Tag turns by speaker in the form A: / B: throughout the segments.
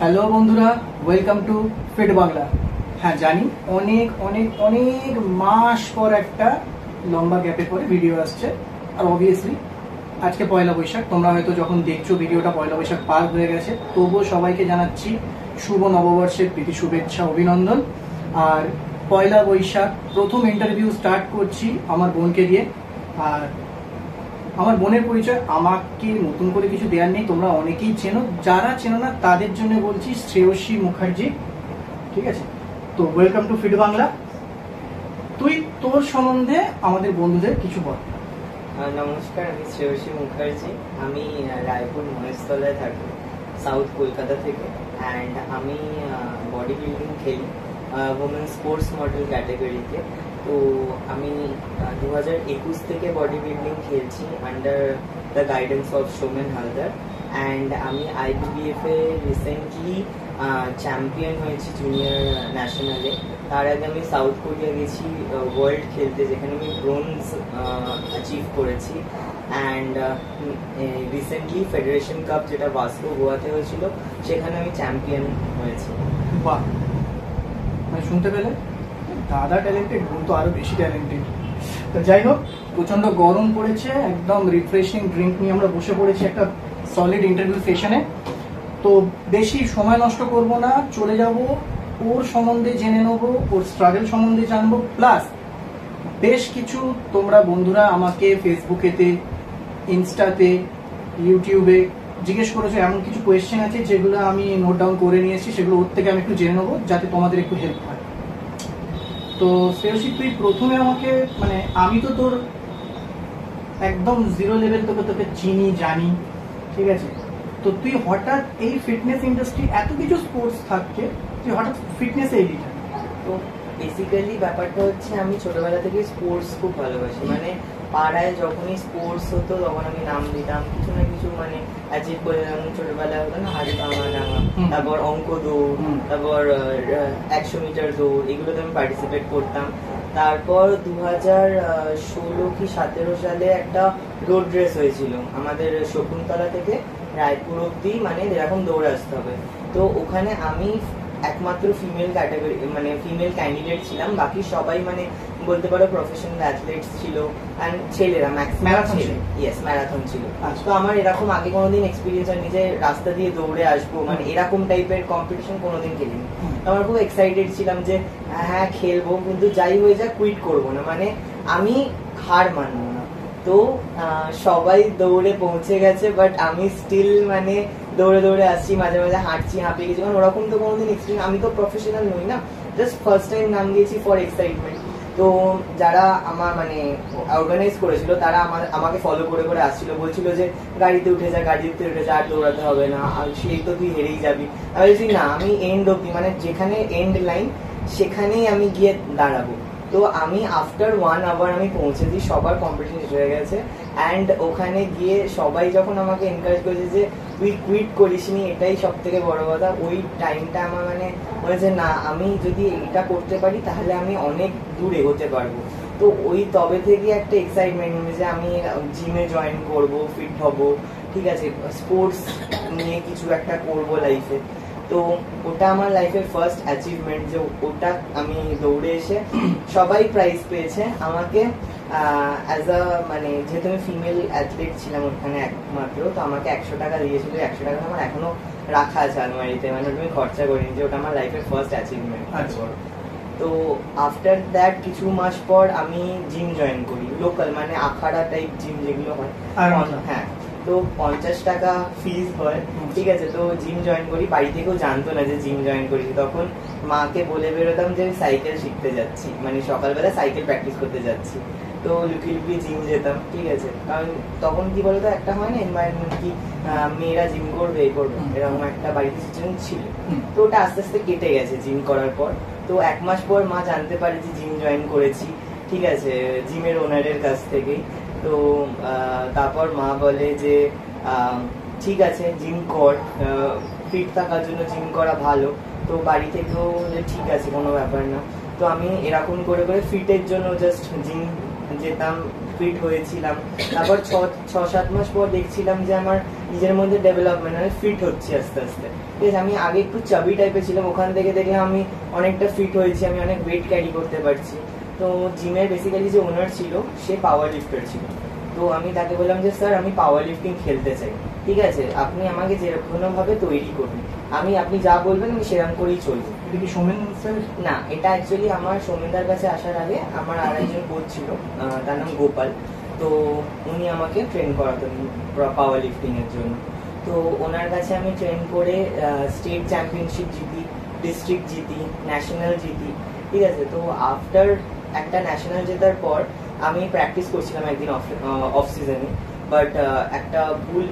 A: Hello বন্ধুরা, welcome to fit Bangla. হ্যাঁ জানি অনেক অনেক অনেক মাস পর একটা লম্বা গ্যাপের পরে ভিডিও আসছে। আর অবভিয়াসলি আজকে পয়লা বৈশাখ। তোমরা হয়তো যখন দেখছো ভিডিওটা পয়লা বৈশাখ পার হয়ে গেছে, তবুও সবাইকে জানাচ্ছি শুভ নববর্ষের প্রীতি শুভেচ্ছা অভিনন্দন। আর পয়লা বৈশাখ প্রথম ইন্টারভিউ স্টার্ট করছি আমার বোনকে দিয়ে। আর আমার বোনের পরিচয় আমাকে নতুন করে কিছু দেওয়ার নেই, তোমরা অনেকেই চেনো, যারা চেনো না তাদের জন্য বলছি শ্রেয়সী মুখার্জি। ঠিক আছে, তো ওয়েলকাম টু ফিট বাংলা। তুই তোর সম্বন্ধে আমাদের বন্ধুদের কিছু বল।
B: নমস্কার, আমি শ্রেয়সী মুখার্জি। আমি রায়পুর মহেশতলায় থাকি, সাউথ কলকাতা থেকে। অ্যান্ড আমি বডি বিল্ডিং খেলি, ওমেন স্পোর্টস মডেল ক্যাটাগরিতে। তো আমি 2021 থেকে বডি বিল্ডিং খেলছি under the guidance of Soumen Haldar. And আমি IBBF এ রিসেন্টলি চ্যাম্পিয়ন হয়েছি জুনিয়র ন্যাশনালে। তার আগে আমি সাউথ কোরিয়া গেছি ওয়ার্ল্ড খেলতে, যেখানে আমি ব্রোঞ্জ অ্যাচিভ করেছি। অ্যান্ড রিসেন্টলি ফেডারেশন কাপ, যেটা বাস্কো গোয়াতে হয়েছিল, সেখানে আমি চ্যাম্পিয়ন হয়েছি।
A: বাহ, মানে শুনতে পেলে দাদা ট্যালেন্টেড, বোন তো আরো বেশি ট্যালেন্টেড। তো যাই হোক, প্রচন্ড গরম পড়েছে, একদম রিফ্রেশিং ড্রিঙ্ক নিয়ে আমরা বসে পড়েছি একটা সলিড ইন্টারভিউ সেশনে। তো বেশি সময় নষ্ট করব না, চলে যাব ওর সম্বন্ধে জেনে নেবো, ওর স্ট্রাগল সম্বন্ধে জানবো। প্লাস বেশ কিছু তোমরা বন্ধুরা আমাকে ফেসবুকেতে, ইনস্টাতে, ইউটিউবে জিজ্ঞেস করেছো, এমন কিছু কোয়েশ্চেন আছে যেগুলো আমি নোট ডাউন করে নিয়েছি, সেগুলো ওর থেকে আমি একটু জেনে নেবো যাতে তোমাদের একটু হেল্প হয়। তো শ্রেয়সী, তুই প্রথমে আমাকে, মানে আমি তো তোর একদম জিরো লেভেল তোকে চিনি জানি, ঠিক আছে, তো তুই হঠাৎ এই ফিটনেস ইন্ডাস্ট্রি, এত কিছু স্পোর্টস থাকতে তুই হঠাৎ ফিটনেসে এলি?
B: তো বেসিক্যালি ব্যাপারটা হচ্ছে, আমি ছোটবেলা থেকে স্পোর্টস খুব ভালোবাসি। মানে পাড়ায় যখনই স্পোর্টস হতো তখন আমি নাম দিতাম, কিছু না কিছু মানে অ্যাচিভ করে দিতাম। ছোটবেলায় হতো না হাড়ি ভাঙা ডাঙা, তারপর অঙ্ক দৌড়, তারপর 100 মিটার দৌড়, এগুলোতে আমি পার্টিসিপেট করতাম। তারপর 2016 কি 17 সালে একটা রোড রেস হয়েছিল আমাদের শকুন্তলা থেকে রায়পুর অব্দি, মানে এরকম দৌড়ে আসতে হবে। তো ওখানে আমি একমাত্র ফিমেল ক্যাটাগরি, মানে ফিমেল ক্যান্ডিডেট ছিলাম। বাকি সবাই মানে বলতে পারো প্রফেশনাল অ্যাথলেটস ছিল, অ্যান্ড ছেলেরা ম্যাক্সিমাম ছেলে। ইয়েস, ম্যারাথন ছিল। তো আমার এরকম আগে কোনোদিন এক্সপিরিয়েন্স হয়নি যে রাস্তা দিয়ে দৌড়ে আসবো, মানে এরকম টাইপের কম্পিটিশন কোনোদিন খেলিনি। আমার খুব এক্সাইটেড ছিলাম যে হ্যাঁ খেলবো, কিন্তু যাই হয়ে যাক কুইট করবো না, মানে আমি হার মানবো না। তো সবাই দৌড়ে পৌঁছে গেছে, বাট আমি স্টিল মানে দৌড়ে দৌড়ে আসছি, মাঝে মাঝে হাঁটছি, হাঁপিয়ে গেছি, কারণ ওরকম তো কোনোদিন এক্সপিরিয়েন্স, আমি তো প্রফেশনাল নই না, জাস্ট ফার্স্ট টাইম নাম দিয়েছি ফর এক্সাইটমেন্ট। তো যারা আমার মানে অর্গানাইজ করেছিল তারা আমাকে ফলো করে করে আসছিল, বলছিল যে গাড়িতে উঠে যা, গাড়িতে উঠে যা, আর দৌড়াতে হবে না, আর সেই তো তুই হেরেই যাবি। আমি বলছি না, আমি এন্ড অব্দি, মানে যেখানে এন্ড লাইন সেখানেই আমি গিয়ে দাঁড়াবো। তো আমি আফটার 1 আওয়ার আমি পৌঁছেছি, সবার কম্পিটিশন শেষ হয়ে গেছে। অ্যান্ড ওখানে গিয়ে সবাই যখন আমাকে এনকারেজ করেছে যে তুই কুইট করিসনি, এটাই সব থেকে বড় কথা। ওই টাইমটা আমার মানে বলেছে না, আমি যদি এটা করতে পারি তাহলে আমি অনেক দূর এগোতে পারবো। তো ওই তবে থেকে একটা এক্সাইটমেন্ট যে আমি জিমে জয়েন করব, ফিট হব, ঠিক আছে, স্পোর্টস নিয়ে কিছু একটা করবো লাইফে। তো ওটা আমার লাইফের ফার্স্ট অ্যাচিভমেন্ট, যে ওটা আমি দৌড়ে এসে সবাই প্রাইজ পেয়েছে আমাকে অ্যাজ আ, মানে যেহেতু আমি ফিমেল অ্যাথলেট ছিলাম ওখানে একমাত্র, তো আমাকে 100 টাকা দিয়েছিল। 100 টাকা আমার এখনো রাখা আছে আলমারিতে, মানে ওটা আমি খরচা করিনি, যে ওটা আমার লাইফের ফার্স্ট অ্যাচিভমেন্ট। তো আফটার দ্যাট কিছু মাস পর আমি জিম জয়েন করি, লোকাল মানে আখাড়া টাইপ জিম যেগুলো হয়। হ্যাঁ, তো 50 টাকা ফিস হয়, ঠিক আছে। তো জিম জয়েন করি, বাড়ি থেকেও জানতো না যে জিম জয়েন করেছি। তখন মাকে বলে বেরোতাম যে আমি সাইকেল শিখতে যাচ্ছি, মানে সকালবেলা সাইকেল প্র্যাকটিস করতে যাচ্ছি। তো লুকিয়ে লুকিয়ে জিম যেতাম, ঠিক আছে। কারণ তখন কি বলতো, একটা হয় না এনভায়রনমেন্ট, কি মেয়েরা জিম করবে, এই করবে, এরকম একটা বাড়িতে সিচুয়েশন ছিল। তো ওটা আস্তে আস্তে কেটে গেছে জিম করার পর। তো 1 মাস পর মা জানতে পারে যে জিম জয়েন করেছি, ঠিক আছে, জিমের ওনারের কাছ থেকেই। তো তারপর মা বলে যে ঠিক আছে জিম কর, ফিট থাকার জন্য জিম করা ভালো। তো বাড়ি থেকেও যে ঠিক আছে, কোনো ব্যাপার না। তো আমি এরকম করে করে ফিটের জন্য জাস্ট জিম যেতাম, ফিট হয়েছিলাম। তারপর 6-7 মাস পর দেখছিলাম যে আমার নিজের মধ্যে ডেভেলপমেন্ট, আমি ফিট হচ্ছি আস্তে আস্তে। ঠিক আছে, আমি আগে একটু চাবি টাইপের ছিলাম, ওখান থেকে দেখলাম আমি অনেকটা ফিট হয়েছি, আমি অনেক ওয়েট ক্যারি করতে পারছি। তো জিমের বেসিক্যালি যে ওনার ছিল সে পাওয়ার লিফটার ছিল। তো আমি তাকে বললাম যে স্যার আমি পাওয়ার লিফটিং খেলতে চাই, ঠিক আছে আপনি আমাকে যেরকমভাবে তৈরি করুন, আপনি যা বলবেন আমি সেরকম করেই চলবো।
A: এটা কি সোমেন স্যার?
B: না, এটা অ্যাকচুয়ালি আমার সৌমেনদার কাছে আসার আগে আমার আর একজন কোচ ছিল, তার নাম গোপাল। তো উনি আমাকে ট্রেন করাতেন পাওয়ার লিফটিং এর জন্য। তো ওনার কাছে আমি ট্রেন করে স্টেট চ্যাম্পিয়নশিপ জিতি, ডিস্ট্রিক্ট জিতি, ন্যাশনাল জিতি। ঠিক আছে, তো আফটার একটা ন্যাশনাল জেতার পর আমি প্র্যাকটিস করছিলাম একদিন অফ সিজনে, বাট একটা ভুল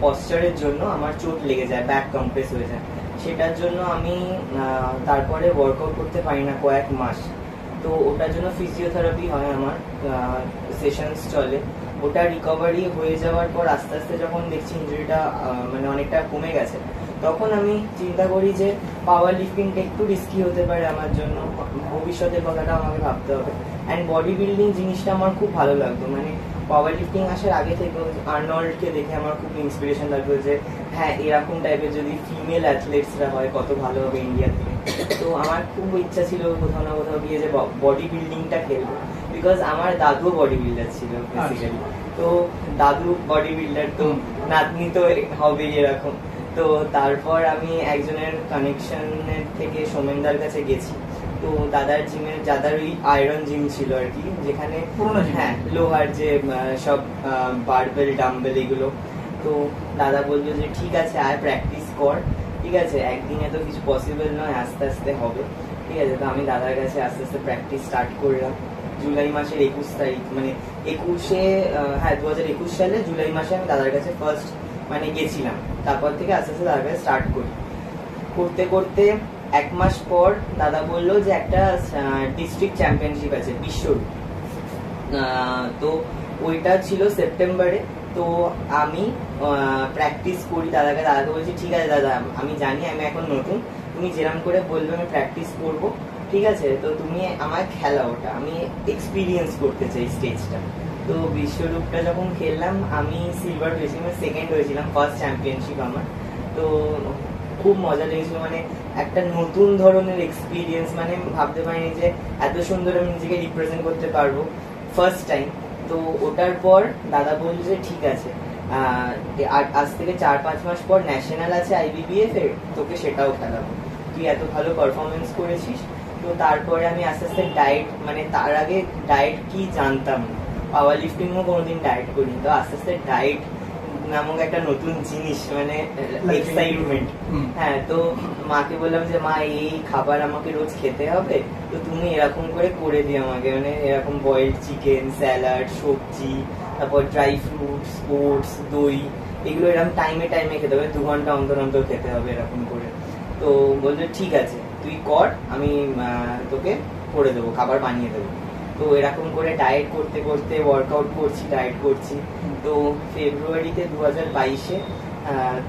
B: পশ্চারের জন্য আমার চোট লেগে যায়, ব্যাক কম্প্রেস হয়ে যায়। সেটার জন্য আমি তারপরে ওয়ার্কআউট করতে পারি না কয়েক মাস। তো ওটার জন্য ফিজিওথেরাপি হয়, আমার সেশনস চলে। ওটা রিকভারি হয়ে যাওয়ার পর আস্তে আস্তে যখন দেখছি ইনজুরিটা মানে অনেকটা কমে গেছে, তখন আমি চিন্তা করি যে পাওয়ার লিফটিংটা একটু রিস্কি হতে পারে আমার জন্য, ভবিষ্যতের কথাটা আমাকে ভাবতে হবে। অ্যান্ড বডি বিল্ডিং জিনিসটা আমার খুব ভালো লাগতো, মানে পাওয়ার লিফটিং আসার আগে থেকে আর্নল্ডকে দেখে আমার খুব ইন্সপিরেশন লাগতো যে হ্যাঁ এরকম টাইপের যদি ফিমেল অ্যাথলেটসরা হয় কত ভালো হবে ইন্ডিয়া থেকে। তো আমার খুব ইচ্ছা ছিল কোথাও না কোথাও গিয়ে যে বডি বিল্ডিংটা খেলবো, বিকজ আমার দাদুও বডি বিল্ডার ছিল বেসিক্যালি। তো দাদু বডি বিল্ডার, তো নাতনি তো হবে এরকম। তো তারপর আমি একজনের কানেকশনের থেকে সোমেনদার কাছে গেছি। তো দাদার ওই আয়রন জিম ছিল আর কি, যেখানে হ্যাঁ লোহার যে সব বারবেল ডাম্বেল এগুলো। তো দাদা বললো যে ঠিক আছে আয় প্র্যাকটিস কর, ঠিক আছে একদিনে তো কিছু পসিবল নয়, আস্তে আস্তে হবে। ঠিক আছে, তো আমি দাদার কাছে আস্তে আস্তে প্র্যাকটিস স্টার্ট করলাম জুলাই মাসের 21 তারিখ, মানে 2021 সালে জুলাই মাসে আমি দাদার কাছে ফার্স্ট মানে গেছিলাম। তারপর থেকে আস্তে আস্তে দাদার কাছে স্টার্ট করি। করতে করতে 1 মাস পর দাদা বললো যে একটা ডিস্ট্রিক্ট চ্যাম্পিয়নশিপ আছে বিশ্বরূপ, তো ওইটা ছিল সেপ্টেম্বরে। তো আমি প্র্যাকটিস করি দাদাকে বলছি ঠিক আছে দাদা আমি জানি আমি এখন নতুন, তুমি যেরকম করে বলবে আমি প্র্যাকটিস করব, ঠিক আছে তো তুমি আমার খেলা, ওটা আমি এক্সপিরিয়েন্স করতে চাই স্টেজটা। তো বিশ্বরূপটা যখন খেললাম আমি সিলভার হয়েছিলাম, সেকেন্ড হয়েছিলাম, ফার্স্ট চ্যাম্পিয়নশিপ আমার। তো খুব মজা লেগেছিল, মানে একটা নতুন ধরনের এক্সপিরিয়েন্স, মানে ভাবতে পারিনি যে এত সুন্দর আমি নিজেকে রিপ্রেজেন্ট করতে পারবো ফার্স্ট টাইম। তো ওটার পর দাদা বলল যে ঠিক আছে আজ থেকে 4-5 মাস পর ন্যাশনাল আছে IBBF এর, তোকে সেটাও খেলাবো, তুই এত ভালো পারফরমেন্স করেছিস। তো তারপরে আমি আস্তে আস্তে ডায়েট, মানে তার আগে ডায়েট কি জানতাম না, পাওয়ার লিফটিংও কোনোদিন ডায়েট করিনি। তো আস্তে আস্তে ডায়েট নামক একটা নতুন জিনিস, মানে এক্সাইটমেন্ট। হ্যাঁ, তো মাকে বললাম যে মা এই খাবার আমাকে রোজ খেতে হবে, তো তুমি এরকম করে দিও আমাকে, মানে এরকম বয়েলড চিকেন, স্যালাড, সবজি, তারপর ড্রাই ফ্রুটস, ওটস, দই, এগুলো এরকম টাইমে টাইমে খেতে হবে, 2 ঘন্টা অন্তর অন্তর খেতে হবে এরকম করে। তো বললো ঠিক আছে তুই কর, আমি তোকে করে দেবো, খাবার বানিয়ে দেবো। তো এরকম করে ডায়েট করতে করতে ওয়ার্কআউট করছি, ডায়েট করছি। তো ফেব্রুয়ারিতে 2022-এ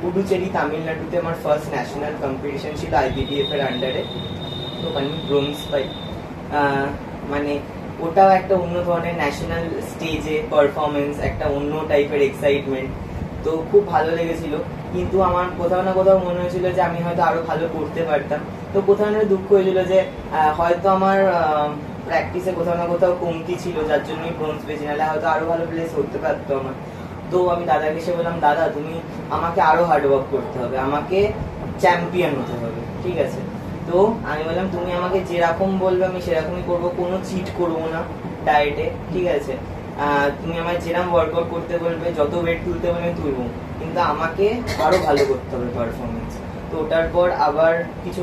B: পুডুচেরি তামিলনাড়ুতে আমার ফার্স্ট ন্যাশনাল কম্পিটিশন ছিল IBBF এর আন্ডারে। তো আমি ব্রোঞ্জ পাই, মানে ওটাও একটা অন্য ধরনের ন্যাশনাল স্টেজে পারফরমেন্স, একটা অন্য টাইপের এক্সাইটমেন্ট। তো খুব ভালো লেগেছিল, কিন্তু আমার কোথাও না কোথাও মনে হয়েছিল যে আমি হয়তো আরো ভালো করতে পারতাম। তো কোথাও না দুঃখ হয়েছিল যে হয়তো আমার প্র্যাকটিসে কোথাও না কোথাও কমতি ছিল, যার জন্যই ব্রোঞ্জ পেয়েছি, নাহলে হয়তো আরো ভালো প্লেস হতে পারতো আমার। তো আমি দাদাকে এসে বললাম দাদা তুমি আমাকে আরো হার্ডওয়ার্ক করতে হবে, আমাকে চ্যাম্পিয়ন হতে হবে, ঠিক আছে। তো আমি বললাম তুমি আমাকে যেরকম বলবে আমি সেরকমই করবো, কোনো চিট করবো না ডায়েটে, ঠিক আছে। তুমি আমায় যেরকম ওয়ার্কআউট করতে বলবে, যত ওয়েট তুলতে বলবে আমি তুলবো, কিন্তু আমাকে আরো ভালো করতে হবে পারফরমেন্স। তো ওটার পর আবার কিছু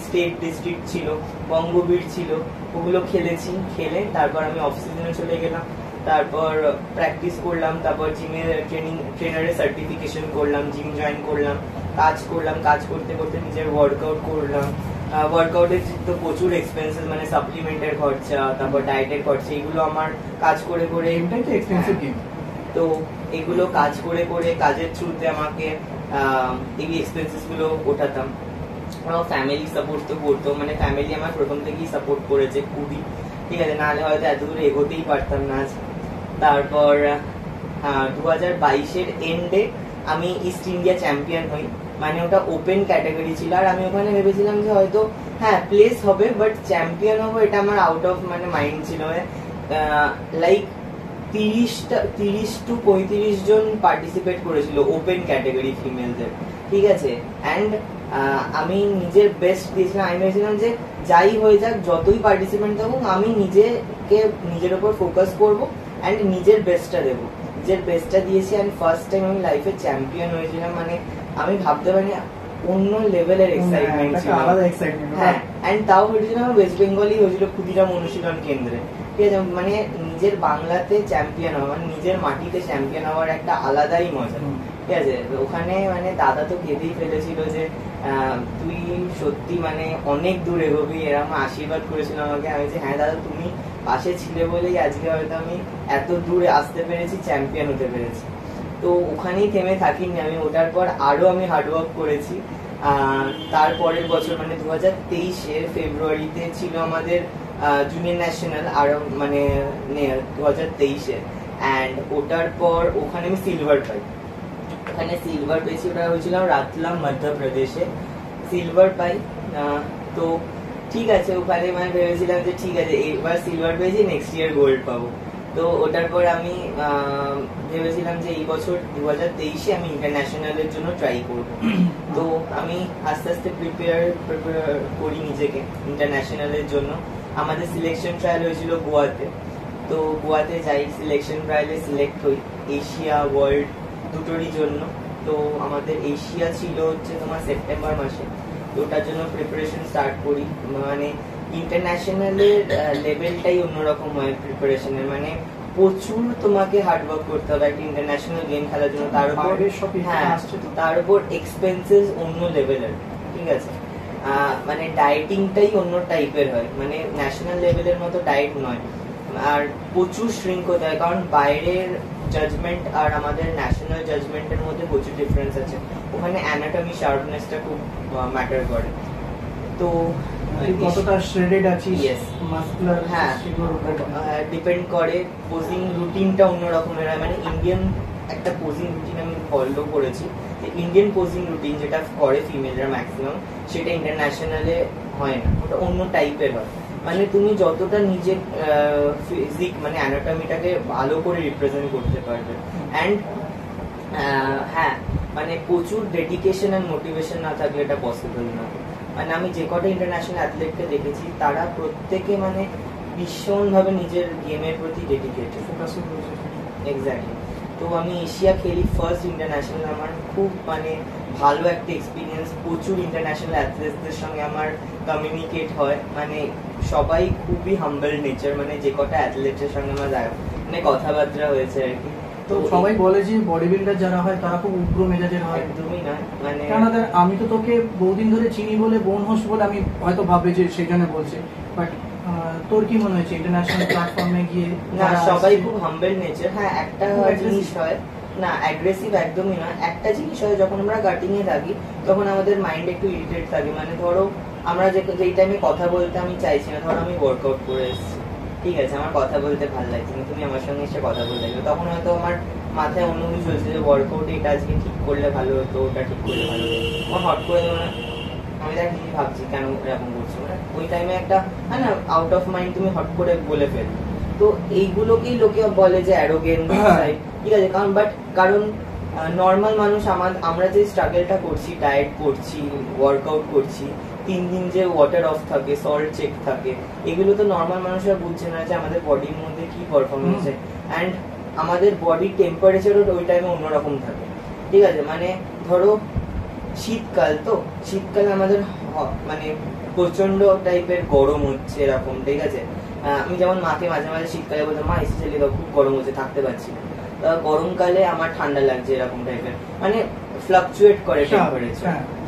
B: স্টেট ডিস্ট্রিক্ট ছিল, বঙ্গবীর ছিল, ওগুলো খেলেছি। খেলে তারপর আমি অফ সিজনে চলে গেলাম, তারপর প্র্যাকটিস করলাম, তারপর জিমের ট্রেনারের সার্টিফিকেশন করলাম, জিম জয়েন করলাম, কাজ করতে করতে নিজের ওয়ার্কআউট করলাম। ওয়ার্কআউটের তো প্রচুর এক্সপেন্সেস, মানে সাপ্লিমেন্টের খরচা, তারপর ডায়েটের খরচা, এগুলো আমার কাজ করে করে, তো এগুলো কাজ করে করে কাজের থ্রুতে আমাকে এই এক্সপেন্সেস গুলো ওঠাতাম। ফ্যামিলি সাপোর্ট তো করতো, মানে ফ্যামিলি আমার প্রথম থেকেই সাপোর্ট করেছে খুবই। ঠিক আছে, নাহলে হয়তো এত দূর এগোতেই পারতাম না আজ। তারপর 2022-এর এন্ডে আমি ইস্ট ইন্ডিয়া চ্যাম্পিয়ন হই, মানে ওটা ওপেন ক্যাটাগরি ছিল, আর আমি ওখানে ভেবেছিলাম যে হয়তো হ্যাঁ প্লেস হবে, বাট চ্যাম্পিয়ন হবো এটা আমার আউট অফ মানে মাইন্ড ছিল। লাইক 30 to 35 জন পার্টিসিপেট করেছিল ওপেন ক্যাটাগরি ফিমেলদের, ঠিক আছে। অ্যান্ড আমি নিজের বেস্ট দিয়েছিলাম। আমি ভেবেছিলাম যে যাই হয়ে যাক, যতই পার্টিসিপেন্ট থাকুক, আমি নিজের উপর ফোকাস করব অ্যান্ড নিজের বেস্টটা দেবো। নিজের বেস্টটা দিয়েছি অ্যান্ড ফার্স্ট টাইম আমি লাইফে চ্যাম্পিয়ন হয়েছিলাম। মানে আমি ভাবতে পারিনি, অন্য লেভেলের এক্সাইটমেন্ট ছিল। হ্যাঁ, অ্যান্ড তাও হয়েছিল আমার ওয়েস্ট বেঙ্গলই হয়েছিল, ক্ষুদিরাম অনুশীলন কেন্দ্রে, ঠিক আছে। মানে নিজের বাংলাতে চ্যাম্পিয়ন হওয়া, মানে নিজের মাটিতে চ্যাম্পিয়ন হওয়ার একটা আলাদাই মজা, ঠিক আছে। ওখানে মানে দাদা তো কেঁদেই ফেলেছিল যে তুই সত্যি মানে অনেক দূর এগোবি, এরকম আশীর্বাদ করেছিল আমাকে। আমি যে হ্যাঁ দাদা, তুমি পাশে ছিলে বলেই আজকে হয়তো আমি এত দূরে আসতে পেরেছি, চ্যাম্পিয়ন হতে পেরেছি। তো ওখানেই থেমে থাকিনি আমি, ওটার পর আরো আমি হার্ডওয়ার্ক করেছি। তারপরের বছর মানে 2023-এর ফেব্রুয়ারিতে ছিল আমাদের জুনিয়র ন্যাশনাল, আরো মানে 2023-এর, অ্যান্ড ওটার পর ওখানে আমি সিলভার পাই। ওখানে সিলভার পেয়েছি, ওটা হয়েছিল রাতলাম মধ্যপ্রদেশে, সিলভার পাই। তো ঠিক আছে, ওখানে মানে ভেবেছিলাম যে ঠিক আছে এবার সিলভার পেয়েছি, নেক্সট ইয়ার গোল্ড পাবো। তো ওটার পর আমি ভেবেছিলাম যে এই বছর 2023-এ আমি ইন্টারন্যাশনালের জন্য ট্রাই করব। তো আমি আস্তে আস্তে প্রিপেয়ার করি নিজেকে ইন্টারন্যাশনালের জন্য। আমাদের সিলেকশন ট্রায়াল হয়েছিল গোয়াতে, তো গোয়াতে যাই, সিলেকশন ট্রায়ালে সিলেক্ট হই এশিয়া ওয়ার্ল্ড দুটোরই জন্য। তো আমাদের এশিয়া ছিল হচ্ছে তোমার সেপ্টেম্বর মাসে, তো ওটার জন্য প্রিপারেশন স্টার্ট করি। মানে ইন্টারন্যাশনালের লেভেলটাই অন্যরকম হয় প্রিপারেশনের, মানে প্রচুর তোমাকে হার্ডওয়ার্ক করতে হবে একটা ইন্টারন্যাশনাল গেম খেলার জন্য। তার উপর এক্সপেন্সেস অন্য লেভেলের, ঠিক আছে। মানে ডায়েটিংটাই অন্য টাইপের হয়, মানে ন্যাশনাল লেভেলের মতো ডায়েট নয়। আর প্রচুর শ্রিঙ্ক হতে হয়, কারণ বাইরের জাজমেন্ট আর আমাদের ন্যাশনাল জাজমেন্টের মধ্যে প্রচুর ডিফারেন্স আছে। ওখানে অ্যানাটমি শার্পনেসটা খুব ম্যাটার করে। তো
A: কতটা শ্রেডেড আছিস,
B: Yes.
A: মাসকুলার,
B: হ্যাঁ, ডিপেন্ড করে। পোজিং রুটিনটা অন্য রকমের হয়, মানে ইন্ডিয়ান একটা পোজিং রুটিন আমি ফলো করেছি, ইন্ডিয়ান পোজিং রুটিন যেটা করে ফিমেলরা ম্যাক্সিমাম, সেটা ইন্টারন্যাশনালে হয় না, ওটা অন্য টাইপের হয়। মানে তুমি যতটা নিজের ফিজিক মানে অ্যানাটমিটাকে ভালো করে রিপ্রেজেন্ট করতে পারবে। অ্যান্ড হ্যাঁ, মানে প্রচুর ডেডিকেশন অ্যান্ড মোটিভেশন না থাকলে এটা পসিবল না। মানে আমি যে কটা ইন্টারন্যাশনাল অ্যাথলেটকে দেখেছি, তারা প্রত্যেকে মানে ভীষণভাবে নিজের গেমের প্রতি ডেডিকেটেড, এক্স্যাক্টলি। তো আমি এশিয়া খেলি ফার্স্ট ইন্টারন্যাশনাল, আমার খুব মানে ভালো একটা এক্সপিরিয়েন্স। প্রচুর ইন্টারন্যাশনাল অ্যাথলেটসদের সঙ্গে আমার কমিউনিকেট হয়, মানে সবাই খুবই হাম্বল নেচার, মানে যে কটা অ্যাথলেটের সঙ্গে আমার মানে কথাবার্তা হয়েছে আর কি।
A: তো সবাই বলে যে বডি বিল্ডার যারা হয় তারা খুব উগ্র মেজাজের হয়।
B: একদমই নয়, মানে
A: আমি তো তোকে বহুদিন ধরে চিনি বলে, বোন হোস বলে আমি হয়তো ভাববে যে সেই জন্য বলছে, বাট তোর কি মনে হয়েছে ইন্টারন্যাশনাল প্ল্যাটফর্মে গিয়ে?
B: না, সবাই খুব হাম্বল নেচার। হ্যাঁ, একটা জিনিস হয় না, অ্যাগ্রেসিভ একদমই না। একটা জিনিস হয়, যখন আমরা কাটিং এ থাকি তখন আমাদের মাইন্ড একটু ইরিটেট থাকে। মানে ধরো আমরা যেই টাইমে কথা বলতে আমি চাইছি না, ধরো আমি ওয়ার্কআউট করে এসেছি, ঠিক আছে, আমার কথা বলতে ভালো লাগছে না, তুমি আমার সঙ্গে এসে কথা বলতে গেলে, তখন হয়তো আমার মাথায় অন্য কিছু চলছে যে ওয়ার্কআউট এটা আজকে ঠিক করলে ভালো হতো, ওটা ঠিক করলে ভালো হতো। আমার হট করে মানে আমি দেখ কি ভাবছি, কেন এরকম করছো, মানে ওই টাইমে একটা হয় না, আউট অফ মাইন্ড তুমি হট করে বলে ফেল। তো এইগুলোকেই লোকে বলে যে অ্যারোগেন্স, ঠিক আছে। কারণ নর্মাল মানুষ আমরা যে স্ট্রাগলটা করছি, ডায়েট করছি, ওয়ার্কআউট করছি, 3 দিন যে ওয়াটার অফ থাকে, সল্ট চেক থাকে, এগুলো তো নর্মাল মানুষরা বুঝছে না যে আমাদের বডির মধ্যে কি পারফরমেন্স হয়। অ্যান্ড আমাদের বডির টেম্পারেচারও ওই টাইমে অন্যরকম থাকে, ঠিক আছে। মানে ধরো শীতকাল, তো শীতকালে আমাদের মানে প্রচন্ড টাইপের গরম হচ্ছে এরকম, ঠিক আছে। আমি যেমন মাকে মাঝে মাঝে শীতকালে বলতাম, মা এসে চলে যাও, খুব গরম হচ্ছে, থাকতে পারছি না। গরমকালে আমার ঠান্ডা লাগছে, এরকম টাইপের মানে ফ্লাকচুয়েট করে টেম্পারেচার।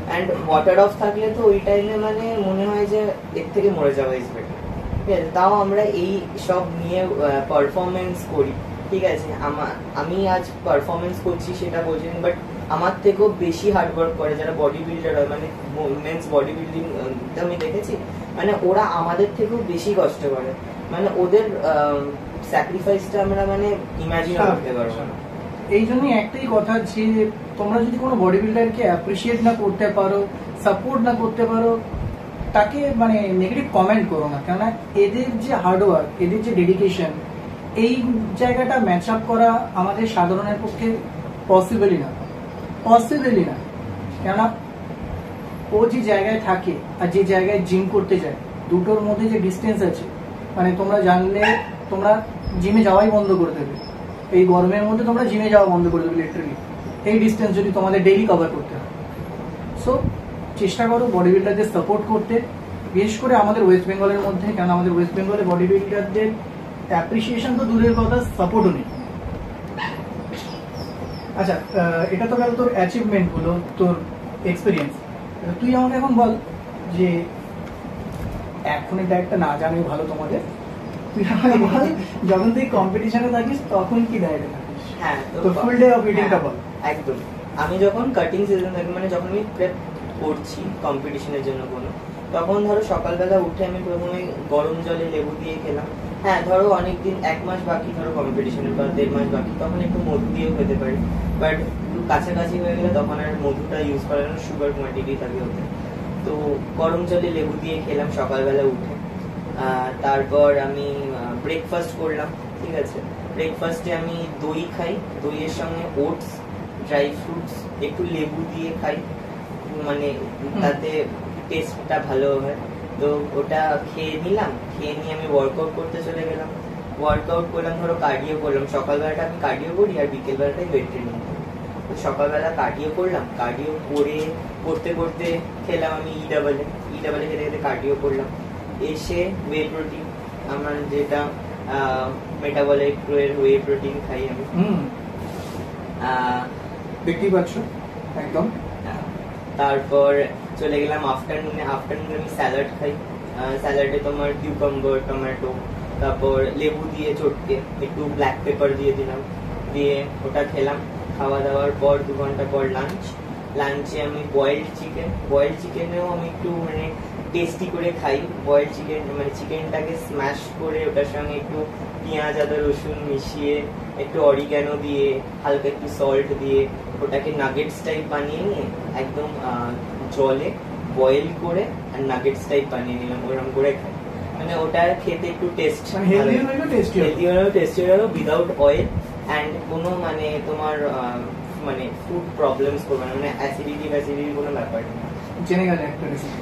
B: অ্যান্ড ওয়াটার অফ থাকলে তো ওই টাইমে মানে মনে হয় যে এর থেকে মরে যাওয়া ইজ বেটার, ঠিক আছে। তাও আমরা এই সব নিয়ে পারফরমেন্স করি, ঠিক আছে। আমি আজ পারফরমেন্স করছি সেটা বলছি, বাট আমার থেকেও বেশি হার্ডওয়ার্ক করে যারা বডি বিল্ডার হয়, মানে মেন্স বডি বিল্ডিং আমি দেখেছি, মানে ওরা আমাদের থেকেও বেশি কষ্ট করে। মানে ওদের স্যাক্রিফাইসটা আমরা মানে ইমাজিন করতে পারবো না।
A: এই জন্যই একটাই কথা যে তোমরা যদি কোনো বডি বিল্ডারকে অ্যাপ্রিসিয়েট না করতে পারো, সাপোর্ট না করতে পারো, তাকে মানে নেগেটিভ কমেন্ট করো না, কেননা এদের যে হার্ডওয়ার্ক, এদের যে ডেডিকেশন, এই জায়গাটা ম্যাচ আপ করা আমাদের সাধারণের পক্ষে পসিবলই না। কেননা ও যে জায়গায় থাকে আর যে জায়গায় জিম করতে যায়, দুটোর মধ্যে যে ডিস্টেন্স আছে, মানে তোমরা জানলে তোমরা জিমে যাওয়াই বন্ধ করে দেবে। এই গরমের মধ্যে তোমরা জিমে যাওয়া বন্ধ করে দেবে লিটারালি, এই ডিস্টেন্স যদি তোমাদের ডেইলি কভার করতে হয়। সো চেষ্টা করো বডি বিল্ডারদের সাপোর্ট করতে, বিশেষ করে আমাদের ওয়েস্ট বেঙ্গলের মধ্যে, কারণ আমাদের ওয়েস্ট বেঙ্গলে বডি বিল্ডারদের অ্যাপ্রিসিয়েশন তো দূরের কথা, সাপোর্টও নেই। আচ্ছা, এটা তো গেল তোর অ্যাচিভমেন্ট গুলো, তোর এক্সপিরিয়েন্স। তুই আমাকে এখন বল যে এখনের ডায়েটটা না জানি ভালো তোমাদের, তুই আমাকে বল যখন তুই কম্পিটিশনে থাকিস তখন কি ডায়েটে থাকিস?
B: হ্যাঁ,
A: তো ফুল ডে অফ ইটিংটা বল।
B: একদম। আমি যখন কাটিং সিজন থাকি, মানে যখন আমি প্রেপ করছি কম্পিটিশনের জন্য কোনো, তখন ধরো সকালবেলা উঠে আমি প্রথমে গরম জলে লেবু দিয়ে খেলাম। হ্যাঁ, ধরো অনেকদিন 1 মাস বাকি, ধরো কম্পিটিশনের বা 1.5 মাস বাকি, তখন একটু মধু দিয়েও খেতে পারি। বাট কাছাকাছি হয়ে গেলে তখন আর মধুটা ইউজ করার জন্য সুগার কোয়ান্টিটি থাকে ওতে। তো গরম জলে লেবু দিয়ে খেলাম সকালবেলা উঠে। তারপর আমি ব্রেকফাস্ট করলাম, ঠিক আছে। ব্রেকফাস্টে আমি দই খাই, দইয়ের সঙ্গে ওটস, ড্রাই ফ্রুটস, একটু লেবু দিয়ে খাই, মানে তাতে টেস্টটা ভালো হয়। তো ওটা খেয়ে নিলাম, খেয়ে নিয়ে আমি ওয়ার্কআউট করতে চলে গেলাম। ওয়ার্কআউট করলাম, ধরো কার্ডিও করলাম। সকালবেলাটা আমি কার্ডিও করি আর বিকেলবেলাটাই ওয়েট ট্রেনিং করি। তো সকালবেলা কার্ডিও করলাম, কার্ডিও করতে করতে খেলাম আমি ই ডাবলে খেতে খেতে কার্ডিও করলাম। এসে ওয়ে প্রোটিন, আমার যেটা মেটাবলিক ওয়ে প্রোটিন খাই আমি।
A: দেখতেই পাচ্ছ একদম।
B: তারপর চলে গেলাম আফটারনুনে আমি স্যালাড খাই। স্যালাডে তোমার কিউকাম্বার, টমেটো, তারপর লেবু দিয়ে চটকে একটু ব্ল্যাক পেপার দিয়ে দিলাম, দিয়ে ওটা খেলাম। খাওয়া দাওয়ার পর 2 ঘন্টা পর লাঞ্চে আমি বয়েলড চিকেনেও আমি একটু মানে টেস্টি করে খাই। বয়েলড চিকেন মানে চিকেনটাকে স্ম্যাশ করে ওটার সঙ্গে একটু পেঁয়াজ আদা রসুন মিশিয়ে, একটু অরিগ্যানো দিয়ে, হালকা একটু সল্ট দিয়ে ওটাকে নাগেটস টাইপ বানিয়ে নিয়ে একদম জলে বয়েল করে আর নাগেটস টাইপ বানিয়ে নিলাম, ওরকম করে খাই। মানে ওটা খেতে একটু টেস্ট হেলদি হলেও টেস্টি হলো, উইদাউট অয়েল অ্যান্ড কোনো মানে তোমার মানে ফুড প্রবলেমস করবে না, মানে অ্যাসিডিটি কোনো ব্যাপার নেই।
A: জেনে গেলে একটা রেসিপি।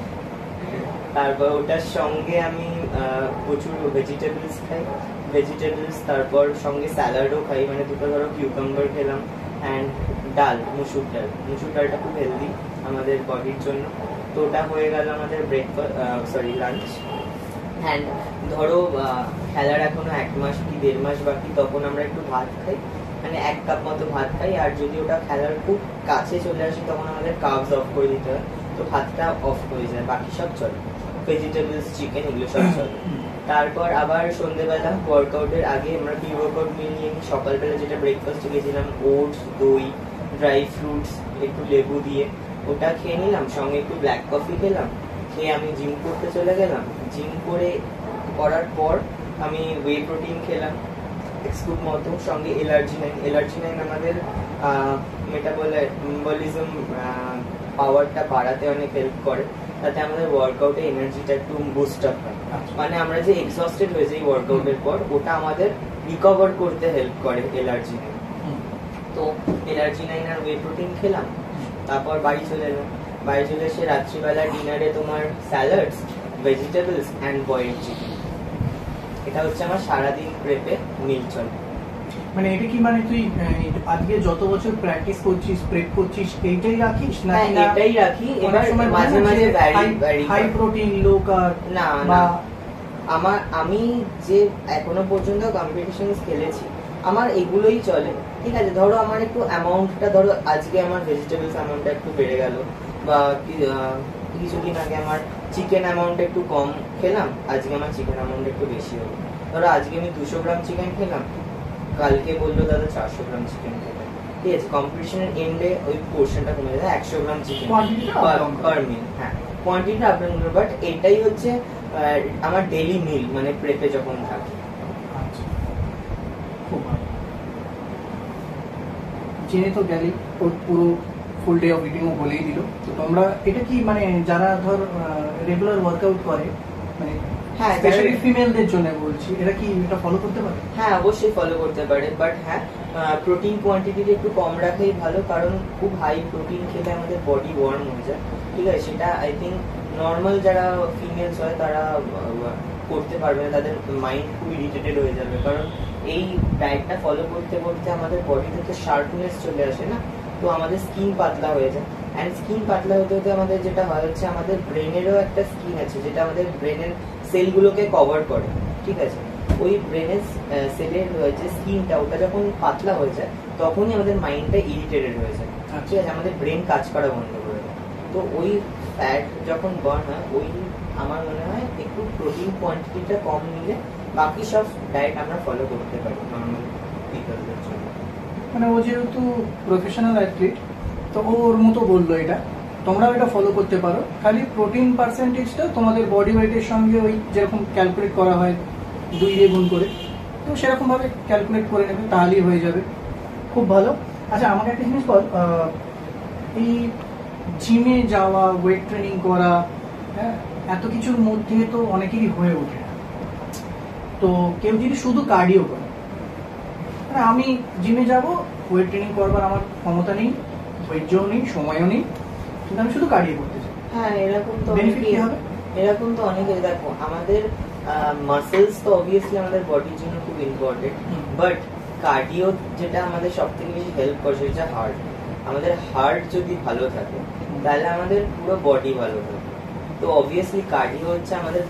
B: তারপর ওটার সঙ্গে আমি প্রচুর ভেজিটেবলস খাই, তারপর সঙ্গে স্যালাডও খাই, মানে দুটো ধরো কিউকাম্বার খেলাম অ্যান্ড মুসুর ডালটা খুব হেলদি আমাদের বডির জন্য। তো ওটা হয়ে গেল আমাদের লাঞ্চ। অ্যান্ড ধরো খেলার এখনো 1 মাস কি 1.5 মাস বাকি, তখন আমরা একটু ভাত খাই, মানে 1 কাপ মতো ভাত খাই। আর যদি ওটা খেলার খুব কাছে চলে আসে তখন আমাদের কার্বস অফ করে দিতে হয়, তো ভাতটা অফ হয়ে যায়, বাকি সব চলে, ভেজিটেবলস, চিকেন, এগুলো সব চলে। তারপর আবার সন্ধ্যেবেলা ওয়ার্কআউটের আগে আমরা প্রি ওয়ার্কআউট মিল নিয়ে নিই। সকালবেলা যেটা ব্রেকফাস্টে গেছিলাম, ওটস, দই, ড্রাই ফ্রুটস, একটু লেবু দিয়ে ওটা খেয়ে নিলাম, সঙ্গে একটু ব্ল্যাক কফি খেলাম। খেয়ে আমি জিম করতে চলে গেলাম। জিম করার পর আমি ওয়ে প্রোটিন খেলাম স্কুপ মতো, সঙ্গে এলার্জিনাইন আমাদের মেটাবলিজম পাওয়ারটা বাড়াতে অনেক হেল্প করে, তাতে আমাদের ওয়ার্কআউটে এনার্জিটা একটু বুস্ট আপ হয়। মানে আমরা যে এক্সস্টেড হয়ে যাই ওয়ার্কআউটের পর, ওটা আমাদের রিকভার করতে হেল্প করে এলার্জিনাইন। তো এলার্জিনাইন আর ওয়ে প্রোটিন খেলাম, তারপর বাড়ি চলে এলাম। বাড়ি চলে এসে রাত্রিবেলা ডিনারে তোমার salads, vegetables and boiled chicken. এটা হচ্ছে আমার সারাদিন প্রেপে মিল চলে।
A: মানে এটা কি মানে তুই আজকে যত বছর প্র্যাকটিস করছিস, প্রেপ করছিস, এইটাই রাখিস না?
B: এটাই রাখি। এবার মাঝে মাঝে
A: হাই প্রোটিন, লো কার্ব
B: না, আমি যে এখনো পর্যন্ত কম্পিটিশন খেলেছি আমার এগুলোই চলে, ঠিক আছে। ধরো আমার একটু অ্যামাউন্টটা, ধরো আজকে আমার ভেজিটেবলস অ্যামাউন্টটা একটু বেড়ে গেল, বা কিছুদিন আগে আমার চিকেন অ্যামাউন্ট একটু কম খেলাম, আজকে আমার চিকেন অ্যামাউন্ট একটু বেশি হলো। ধরো আজকে আমি 200 গ্রাম চিকেন খেলাম, কালকে বললো দাদা 400 গ্রাম চিকেন খেলাম, ঠিক আছে। কম্পিটিশনের এন্ডে ওই পোর্শনটা কমে যায়, 100 গ্রাম চিকেন পার মিল। হ্যাঁ, কোয়ান্টিটিটা আপ ডাউন, বাট এটাই হচ্ছে আমার ডেইলি মিল মানে প্রেপে যখন থাকে।
A: আচ্ছা, খুব ভালো। জেনে তো গেলি ওর পুরো ফুল ডে অফ ইটিংও বলেই দিল। তো তোমরা এটা কি মানে যারা ধর রেগুলার ওয়ার্কআউট করে, মানে
B: হ্যাঁ,
A: স্পেশালি ফিমেলদের জন্য বলছি, এরা কি এটা ফলো করতে পারে?
B: হ্যাঁ, অবশ্যই ফলো করতে পারে, বাট হ্যাঁ প্রোটিন কোয়ান্টিটিটা একটু কম রাখাই ভালো, কারণ খুব হাই প্রোটিন খেলে আমাদের বডি ওয়ার্ম হয়ে যায়, ঠিক আছে? সেটা আই থিঙ্ক নর্মাল যারা ফিমেলস হয় তারা করতে পারবে না, তাদের মাইন্ড খুব ইরিটেটেড হয়ে যাবে, কারণ এই ডায়েটটা ফলো করতে করতে আমাদের বডিতে তো শার্পনেস চলে আসে না, তো আমাদের স্কিন পাতলা হয়ে যায়। অ্যান্ড স্কিন পাতলা হতে হতে আমাদের যেটা হয় হচ্ছে আমাদের ব্রেনেরও একটা স্কিন আছে যেটা আমাদের ব্রেনের সেলগুলোকে কভার করে, ঠিক আছে? ওই ব্রেনের সেলের যে স্কিনটা ওটা যখন পাতলা হয়ে যায় তখনই আমাদের মাইন্ডটা ইরিটেটেড হয়ে যায়, ঠিক আছে? আমাদের ব্রেন কাজ করা বন্ধ করে দেয়। তো ওই ফ্যাট যখন বার্ন হয় ওই আমার মনে হয় একটু প্রোটিন কোয়ান্টিটিটা কম নিলে বাকি সব ডায়েট আমরা ফলো করতে পারি নর্মাল পিপলদের জন্য।
A: মানে ও যেহেতু প্রফেশনাল অ্যাথলিট, তো ও ওর মতো বললো এটা, তোমরাও এটা ফলো করতে পারো। খালি প্রোটিন পার্সেন্টেজটা তোমাদের বডি ওয়েটের সঙ্গে ওই যেরকম ক্যালকুলেট করা হয় 2 দিয়ে গুণ করে, তো সেরকমভাবে ক্যালকুলেট করে নেবে, তাহলেই হয়ে যাবে। খুব ভালো। আচ্ছা, আমাকে একটা জিনিস বল, এই জিমে যাওয়া, ওয়েট ট্রেনিং করা, হ্যাঁ, এত কিছুর মধ্যে তো অনেকেরই হয়ে ওঠে না। তো কেউ যদি শুধু কার্ডিও করে, মানে আমি জিমে যাব, ওয়েট ট্রেনিং করবার আমার ক্ষমতা নেই, ধৈর্যও নেই, সময়ও নেই, কিন্তু আমি শুধু কার্ডিও করতে চাই,
B: হ্যাঁ, এরকম তো
A: বেনিফিট কি হবে?
B: এরকম তো অনেকে, দেখো আমাদের মাসেলস তো অবভিয়াসলি আমাদের বডির জন্য খুব ইম্পর্টেন্ট, বাট কার্ডিও যেটা আমাদের সব থেকে বেশি হেল্প করে সেটা হার্ট। আমাদের হার্ট যদি ভালো থাকে তাহলে আমাদের পুরো বডি ভালো থাকে। তো অবভিয়াসলি কার্ডিও হচ্ছে আমাদের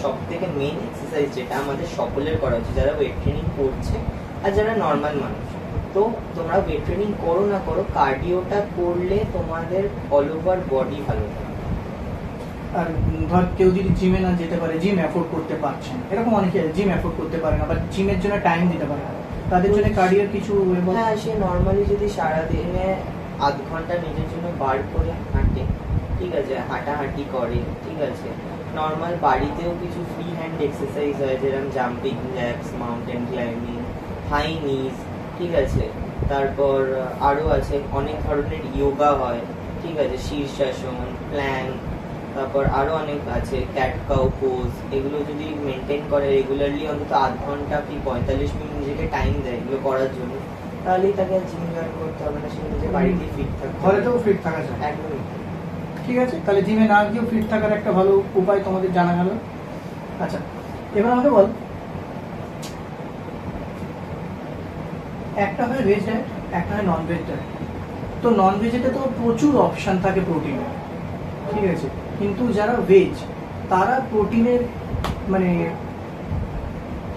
B: সব থেকে মেইন এক্সারসাইজ, যেটা আমাদের সকলের করা উচিত, যারা ওয়েট ট্রেনিং করছে আর যারা নর্মাল মানুষ। তো তোমরা ওয়েট ট্রেনিং করো না করো, কার্ডিওটা করলে তোমাদের অল ওভার বডি ভালো থাকে।
A: আর ধর কেউ যদি জিমে না যেতে পারে, জিম অ্যাফোর্ড করতে পারছেন, এরকম অনেকে জিম অ্যাফোর্ড করতে পারে না বা জিমের জন্য টাইম দিতে পারে না, তাদের জন্য কার্ডিওর কিছু?
B: হ্যাঁ, সে নর্মালি যদি সারাদিনে আধ ঘন্টা নিজের জন্য বার করে হাঁটে, ঠিক আছে, হাঁটাহাঁটি করে, ঠিক আছে, নর্মাল বাড়িতেও কিছু ফ্রি হ্যান্ড এক্সারসাইজ হয় যেরকম jumping jacks, mountain climbing, high knees, ঠিক আছে, তারপর আরো আছে অনেক ধরনের যোগা হয়, ঠিক আছে, শীর্ষাসন, প্ল্যাঙ্ক, তারপর আরো অনেক আছে, ক্যাট কাউ পোজ, এগুলো যদি মেনটেন করে রেগুলারলি অন্তত আধ ঘন্টা কি 45 মিনিট নিজেকে টাইম দেয় এগুলো করার জন্য, তাহলেই তাকে জিম জয়েন করতে হবে না, সে নিজে বাড়িতেই ফিট থাকবে,
A: ঘরেতেও ফিট থাকা যায়।
B: একদমই।
A: ঠিক আছে, তাহলে জিমে না গিয়েও ফিট থাকার একটা ভালো উপায় তোমাদের জানা গেল। আচ্ছা, এবার আমাকে বল, একটা হয় ভেজ ডায়েট, একটা হয় নন ভেজ ডায়েট। তো নন ভেজেতে তো প্রচুর অপশন থাকে প্রোটিনের, ঠিক আছে, কিন্তু যারা ভেজ তারা প্রোটিনের মানে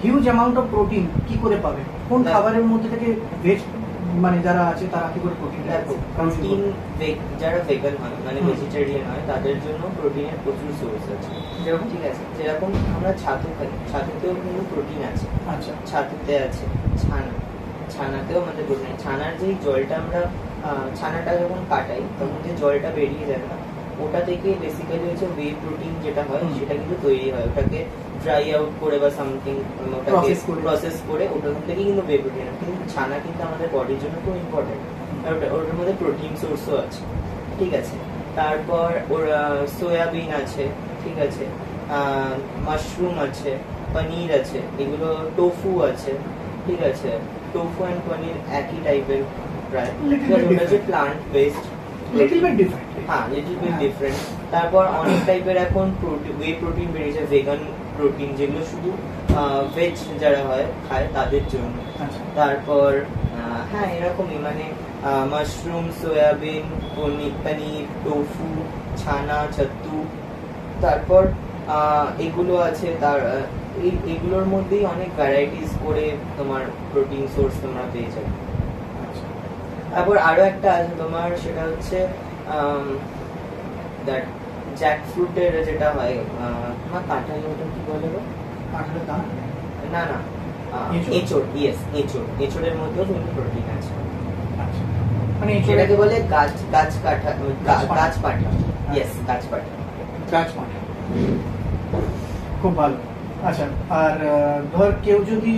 A: হিউজ অ্যামাউন্ট অফ প্রোটিন কি করে পাবে? কোন খাবারের মধ্যে থেকে ভেজ মানে যারা আছে তারা কি করে প্রোটিন?
B: দেখো, প্রোটিন যারা ভেগান হয় মানে ভেজিটেরিয়ান হয় তাদের জন্য প্রোটিনের প্রচুর সোর্স আছে,
A: যেরকম?
B: ঠিক আছে, যেরকম আমরা ছাতু খাই, ছাতুতেও কিন্তু প্রোটিন আছে।
A: আচ্ছা,
B: ছাতুতে আছে ছানাতেও আমাদের প্রোটিন। ছানার যেই জলটা আমরা ছানাটা যখন কাটাই তখন যে জলটা বেরিয়ে যায় না, ওটা থেকে বেসিক্যালি হচ্ছে ওয়ে প্রোটিন যেটা হয় সেটা কিন্তু তৈরি হয়, ওটাকে ড্রাই আউট করে বা সামথিং ওটাকে প্রসেস করে ওটার থেকে কিন্তু ওয়ে প্রোটিন। কিন্তু ছানা কিন্তু আমাদের বডির জন্য খুব ইম্পর্টেন্ট, ওটার মধ্যে প্রোটিন সোর্সও আছে, ঠিক আছে। তারপর ওর সয়াবিন আছে, ঠিক আছে, মাশরুম আছে, পনির আছে, এগুলো টোফু আছে, ঠিক আছে। টোফু অ্যান্ড পনির একই টাইপের প্রায়, ওটা হচ্ছে plant based,
A: little bit different.
B: হ্যাঁ, লিটল বিট ডিফারেন্ট। তারপর অনেক টাইপের এখন ওয়ে প্রোটিন বেরিয়েছে, ভেগান প্রোটিন, যেগুলো শুধু ভেজ যারা হয় খায় তাদের জন্য। তারপর হ্যাঁ, এরকমই মানে মাশরুম, সয়াবিন, পনির, টোফু, ছানা, ছাতু, তারপর এগুলো আছে। তার এগুলোর মধ্যেই অনেক ভ্যারাইটিস করে তোমার প্রোটিন সোর্স তোমরা পেয়ে যাবে। তারপর আরো একটা আছে তোমার, সেটা হচ্ছে জ্যাক ফ্রুটের যেটা হয় তোমার কাঁঠাল, ওটা কি বলে গো?
A: কাঁঠালের দানা?
B: না না, এঁচোড়। ইয়েস, এঁচোড়ের মধ্যেও কিন্তু প্রোটিন আছে।
A: মানে
B: এটাকে বলে গাছ পাঠা। ইয়েস, গাছ পাঠা।
A: খুব ভালো। আচ্ছা, আর ধর কেউ যদি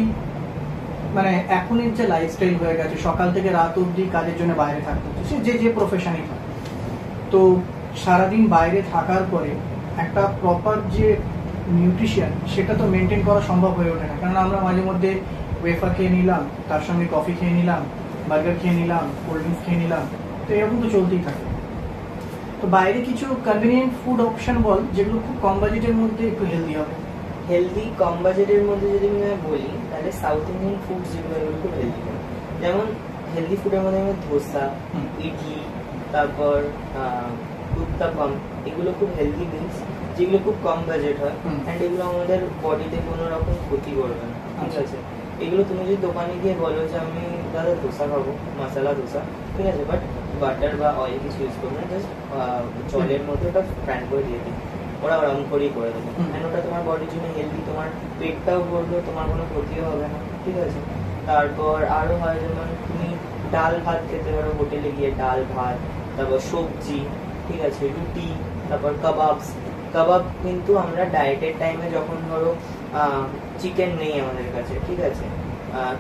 A: মানে এখনের যে লাইফস্টাইল হয়ে গেছে, সকাল থেকে রাত অবধি কাজের জন্য বাইরে থাকতে হচ্ছে, সে যে যে প্রফেশনই থাকে, তো সারাদিন বাইরে থাকার পরে একটা প্রপার যে নিউট্রিশন সেটা তো মেনটেন করা সম্ভব হয়ে ওঠে না, কারণ আমরা মাঝে মধ্যে ওয়েফার খেয়ে নিলাম, তার সঙ্গে কফি খেয়ে নিলাম, বার্গার খেয়ে নিলাম, কোল্ড ড্রিঙ্কস খেয়ে নিলাম, তো এরকম তো চলতেই থাকে। তো বাইরে কিছু কনভিনিয়েন্ট ফুড অপশন বল যেগুলো খুব কম বাজেটের মধ্যে একটু হেলদি হবে।
B: হেলদি কম বাজেটের মধ্যে যদি আমি বলি তাহলে সাউথ ইন্ডিয়ান ফুড যেগুলো এগুলো খুব হেলদি হয়। যেমন হেলদি ফুডের মধ্যে আমি ধোসা, ইডলি, তারপর উত্তাপাম, এগুলো খুব হেলদি মিলস যেগুলো খুব কম বাজেট হয় অ্যান্ড এগুলো আমাদের বডিতে কোনো রকম ক্ষতি করবে না, ঠিক আছে। এগুলো তুমি যদি দোকানে গিয়ে বলো যে আমি দাদা ধোসা খাবো, মশলা ধোসা, ঠিক আছে, বাট বাটার বা অয়েল কিছু ইউজ করবে না, জাস্ট জলের মধ্যে ওটা ফ্রাই করে দিয়ে দিই, ওরা ওরকম করেই করে দেবে অ্যান্ড ওটা তোমার বডির জন্য হেলদি, তোমার পেটটাও ভরবে, তোমার কোনো ক্ষতিও হবে না, ঠিক আছে। তারপর আরো হয় যেমন তুমি ডাল ভাত খেতে পারো হোটেলে গিয়ে, ডাল ভাত, তারপর সবজি, ঠিক আছে, রুটি, তারপর কাবাব কিন্তু আমরা ডায়েটের টাইমে যখন ধরো চিকেন নেই আমাদের কাছে, ঠিক আছে,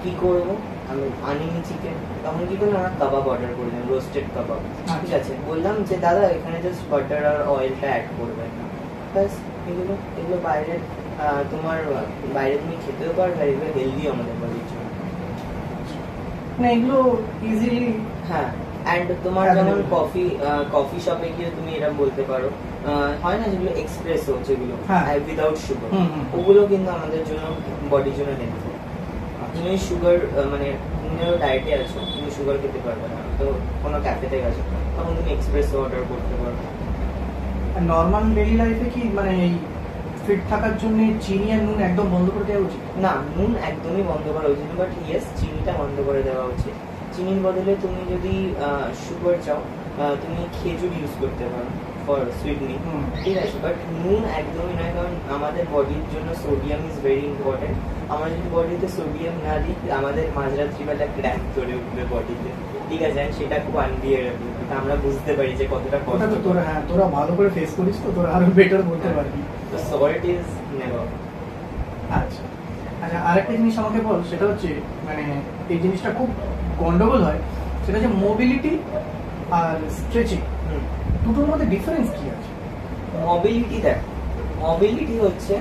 B: কি করবো, আমি আনিনি চিকেন, তখন কি করলাম আমরা কাবাব অর্ডার করলাম, রোস্টেড কাবাব, ঠিক আছে, বললাম যে দাদা এখানে জাস্ট বাটার আর অয়েলটা অ্যাড করবেন না, ব্যাস। এগুলো এগুলো বাইরের তোমার বাইরে তুমি খেতেও পারবে, এগুলো হেলদি আমাদের বডির জন্য,
A: মানে এগুলো ইজিলি।
B: হ্যাঁ, অ্যান্ড তোমার যেমন কফি শপে গিয়ে তুমি এটা বলতে পারো, হয় না যেগুলো এক্সপ্রেসো, যেগুলো উইদাউট সুগার, ওগুলো কিন্তু আমাদের জন্য বডির জন্য হেলদি। তুমি সুগার মানে তুমি ডায়েটে আছো, তুমি সুগার খেতে পারবে না, তো কোনো ক্যাফেতে গেছো, তখন তুমি এক্সপ্রেসো অর্ডার করতে পারো।
A: নর্মাল ডেইলি লাইফে কি মানে এই ফিট থাকার জন্য চিনি আর নুন একদম বন্ধ করে দেওয়া উচিত?
B: না, নুন একদমই বন্ধ করা উচিত, বাট ইয়েস চিনিটা বন্ধ করে দেওয়া উচিত। চিনির বদলে তুমি যদি সুগার চাও, তুমি খেজুর ইউজ করতে পারো ফর সুইটনিং, ঠিক আছে, বাট নুন একদমই নয়, কারণ আমাদের বডির জন্য সোডিয়াম ইজ ভেরি ইম্পর্টেন্ট। আমরা যদি বডিতে সোডিয়াম না দিই, আমাদের মাঝরাত্রিবেলা ক্র্যাম্প চলে উঠবে বডিতে, ঠিক আছে, সেটা খুব আনবিয়ারেবল, আমরা বুঝতে পারি যে কতটা কষ্ট।
A: তোরা ভালো করে ফেস করিস, তো তোরা আরো বেটার বলতে পারবি।
B: তো সল্ট ইজ নেভার।
A: আচ্ছা আচ্ছা, আরেকটা জিনিস আমাকে বল, সেটা হচ্ছে মানে এই জিনিসটা খুব গন্ডগোল হয়, সেটা হচ্ছে মোবিলিটি আর স্ট্রেচিং, দুটোর মধ্যে ডিফারেন্স কি আছে?
B: মোবিলিটি, দেখ মোবিলিটি হচ্ছে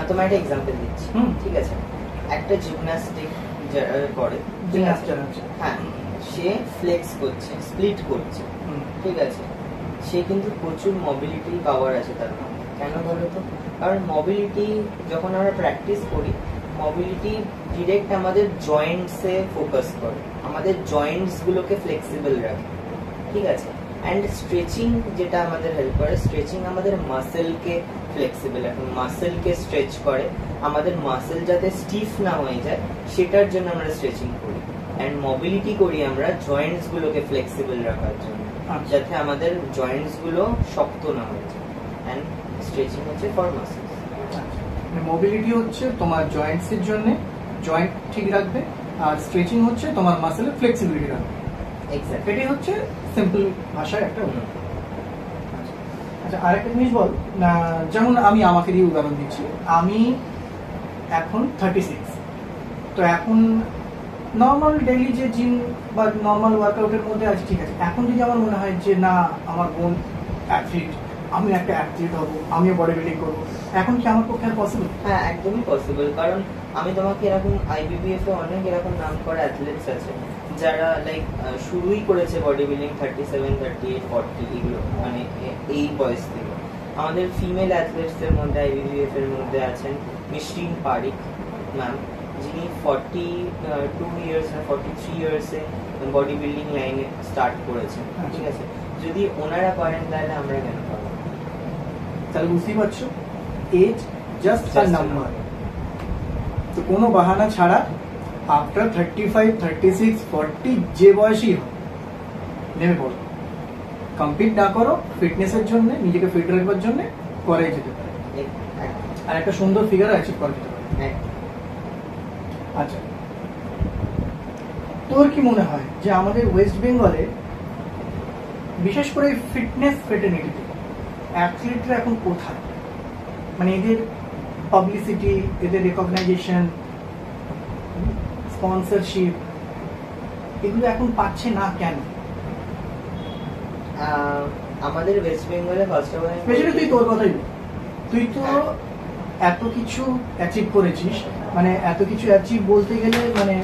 B: তোমার একটা এক্সাম্পল দিচ্ছি, ঠিক আছে, একটা জিমন্যাস্টিক যারা করে, হ্যাঁ, সে ফ্লেক্স করছে, স্প্লিট করছে, ঠিক আছে, সে কিন্তু প্রচুর মোবিলিটি পাওয়ার আছে তার মধ্যে। কেন বলো তো? কারণ মোবিলিটি যখন আমরা প্র্যাকটিস করি, মোবিলিটি ডিরেক্ট আমাদের জয়েন্টসে ফোকাস করে, আমাদের জয়েন্টস গুলোকে ফ্লেক্সিবল রাখে, ঠিক আছে, অ্যান্ড স্ট্রেচিং যেটা আমাদের হেল্প করে, স্ট্রেচিং আমাদের মাসেলকে ফ্লেক্সিবল রাখে, মাসেলকে স্ট্রেচ করে, আমাদের মাসেল যাতে স্টিফ না হয়ে যায় সেটার জন্য আমরা স্ট্রেচিং করি, অ্যান্ড মোবিলিটি করি আমরা জয়েন্টস গুলোকে ফ্লেক্সিবল রাখার জন্য, যাতে আমাদের জয়েন্টস গুলো শক্ত না হয়ে যায়, অ্যান্ড স্ট্রেচিং হচ্ছে ফর মাসেলস।
A: মোবিলিটি হচ্ছে তোমার জয়েন্টস এর জন্য, জয়েন্ট ঠিক রাখবে, আর স্ট্রেচিং হচ্ছে তোমার মাসেলের ফ্লেক্সিবিলিটি রাখবে।
B: এক্স্যাক্ট,
A: এটাই হচ্ছে সিম্পল ভাষায় একটা। আচ্ছা, আরেকটা জিনিস বল না, যেমন আমি আমাকে দিয়ে উদাহরণ দিচ্ছি, আমি এখন 36, তো এখন নর্মাল ডেইলি যে জিম বা নর্মাল ওয়ার্কআউটের মধ্যে আছে, ঠিক আছে, এখন যদি আমার মনে হয় যে না আমার বোন অ্যাথলিট, আমি একটা অ্যাথলিট হবো, আমিও বডি বিল্ডিং করবো, এখন কি আমার পক্ষে পসিবল?
B: হ্যাঁ, একদমই পসিবল, কারণ আমি তোমাকে এরকম IBBF এ অনেক এরকম নাম করা অ্যাথলেটস আছে যারা লাইক শুরুই করেছে বডি বিল্ডিং 37, 38, 40 এগুলো, মানে এই বয়স থেকে। আমাদের ফিমেল অ্যাথলেটসদের মধ্যে IBBF এর মধ্যে আছেন মিশরিন পারিক ম্যাম, যিনি 42 ইয়ার্স না 43 ইয়ার্সে বডি বিল্ডিং লাইনে স্টার্ট করেছেন, ঠিক আছে, যদি ওনারা পারেন তাহলে আমরা কেন পারবো?
A: তাহলে বুঝতেই পারছো, এজ জাস্ট আ নাম্বার। তো কোনো বাহানা ছাড়া আফটার 35, 36, 40 যে বয়সই হোক নেমে পড়ো, কমপ্লিট না করো ফিটনেসের জন্য, নিজেকে ফিট রাখবার জন্য করাই যেতে পারে, আর একটা সুন্দর ফিগার অ্যাচিভ করা যেতে পারে। আচ্ছা, তোর কি মনে হয় যে আমাদের ওয়েস্ট বেঙ্গলে বিশেষ করে ফিটনেস ফ্রেটার্নিটিতে অ্যাথলিটরা এখন কোথায়? মানে এদের পাবলিসিটি, এদের রেকগনাইজেশন, স্পন্সরশিপ, এগুলো এখন পাচ্ছে না কেন?
B: আমাদের ওয়েস্ট বেঙ্গলে ফার্স্ট অফ অল
A: স্পেশালি তুই তোর কথাই বল। তুই তো এত কিছু অ্যাচিভ করেছিস, মানে এত কিছু অ্যাচিভ বলতে গেলে মানে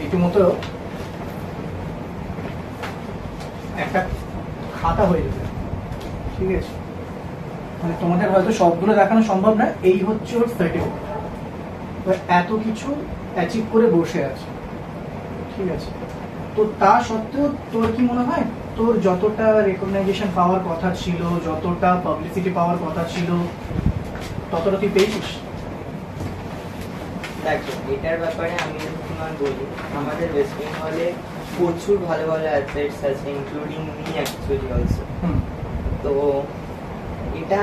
A: রীতিমতো একটা খাতা হয়ে যাবে, ঠিক আছে? মানে তোমাদের হয়তো সবগুলো দেখানো সম্ভব না, এই হচ্ছে ওর সার্টিফিকেট। এত কিছু অ্যাচিভ করে বসে আছে, ঠিক আছে? তো তা সত্ত্বেও তোর কি মনে হয় তোর যতটা রেকগনাইজেশন পাওয়ার কথা ছিল, যতটা পাবলিসিটি পাওয়ার কথা ছিল, ততটা তুই পেয়েছিস?
B: দেখো, এটার ব্যাপারে আমি যদি তোমার বলি, আমাদের ওয়েস্ট বেঙ্গলে প্রচুর ভালো ভালো অ্যাথলেটস আছে, ইনক্লুডিং মি অ্যাকচুয়ালি অলসো। তো এটা